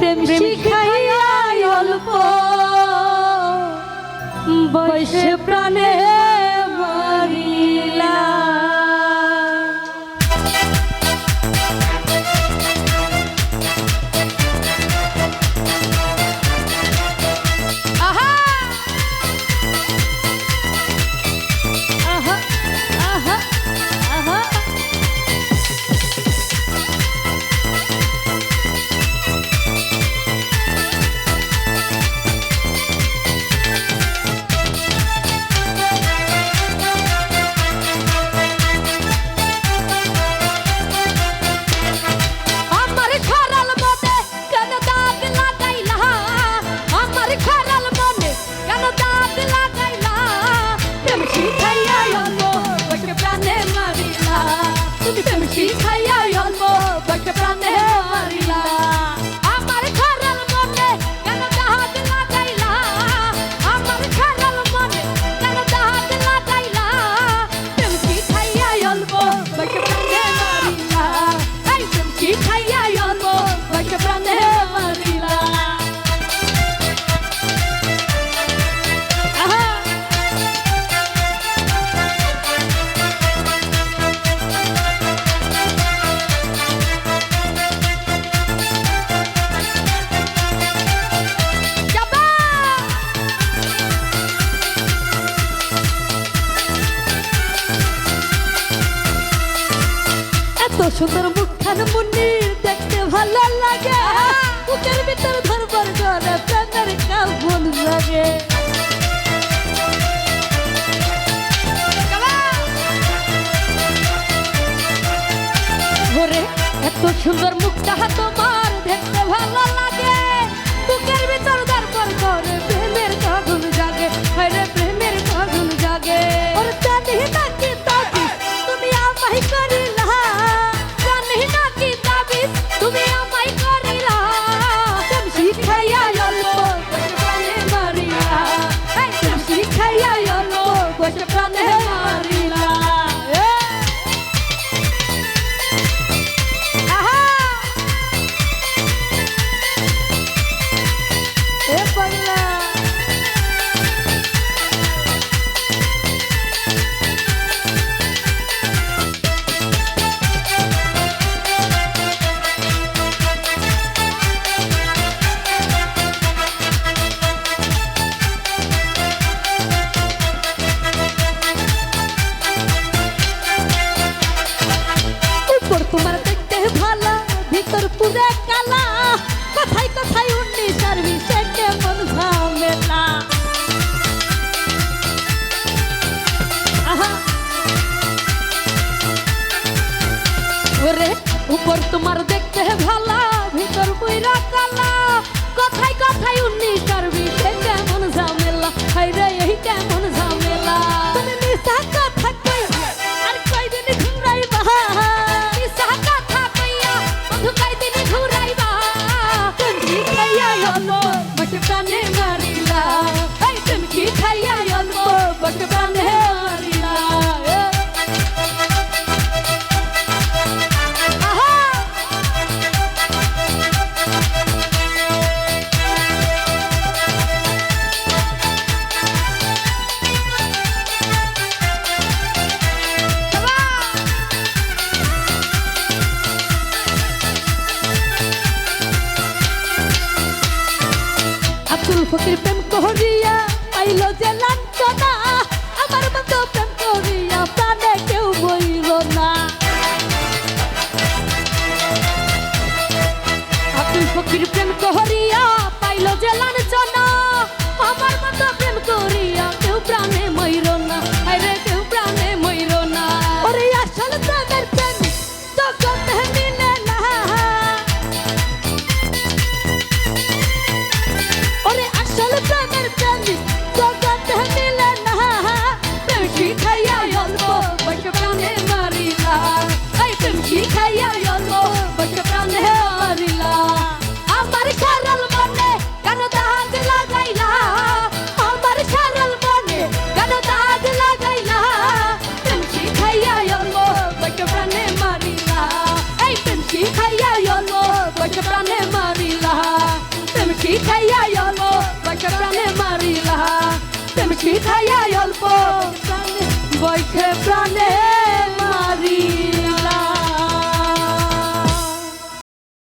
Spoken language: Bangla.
প্রেম শিখাইয়া অল্প বয়সে প্রাণে মারিলা। সুন্দর মুখখান মুন্নির দেখতে ভালো লাগে, বুকের ভিতর ধরবার করে প্রেমের কাবন লাগে। ওরে এত সুন্দর মুখটা তোমার দেখতে ভালো লাগে, বুকের ভিতর ধরবার করে প্রেমের কাবন জাগে। আরে প্রেমের কাবন জাগে। ওরে জানি না কি তাবি তুমি আমায় করিলা, তুমি আমায় করিলা প্রেম শিখাইয়া অল্প প্রাণে মারিলা। প্রেম শিখাইয়া অল্প প্রাণে মারিলা। এ পাগলা তোমার দেখতে ভালো ভিতর পুরে কালা, কথায় কথায় 19 আর 20 কেমন ঝামেলা। ওরে উপর তোমার দেখতে ভালো ভিতর পুরা কালা, কথায় কথায় 19 আর 20 কেমন ঝামেলা। হায় রে এই কেমন ঝামেলা। তুমি মিছা কথা কই আর কয়দিন ঘুরাইবা, প্রাণে মারিলা। প্রেম শিখাইয়া অল্প প্রাণে মারিলা। আব্দুল ফকির প্রেম করিয়া পাইল যে লাঞ্ছনা, আমার মতো প্রেম করিয়া প্রাণে কেউ বইল না। আব্দুল ফকির প্রেম করিয়া পাইল যে লাঞ্ছনা, আমার মতো প্রেম করিয়া কেউ প্রাণে মইল না। আরে কেউ প্রাণে মইল না। ওরে আসল প্রেমের প্রেম জগতে মিলে না। ওরে আসল প্রেমের প্রেম জগতে মিলে না। প্রেম শিখাইয়া অল্প প্রাণে মারিলা। প্রেম শিখাইয়া অল্প প্রাণে মারিলা। আমার খাইয়া অল্প বয়সে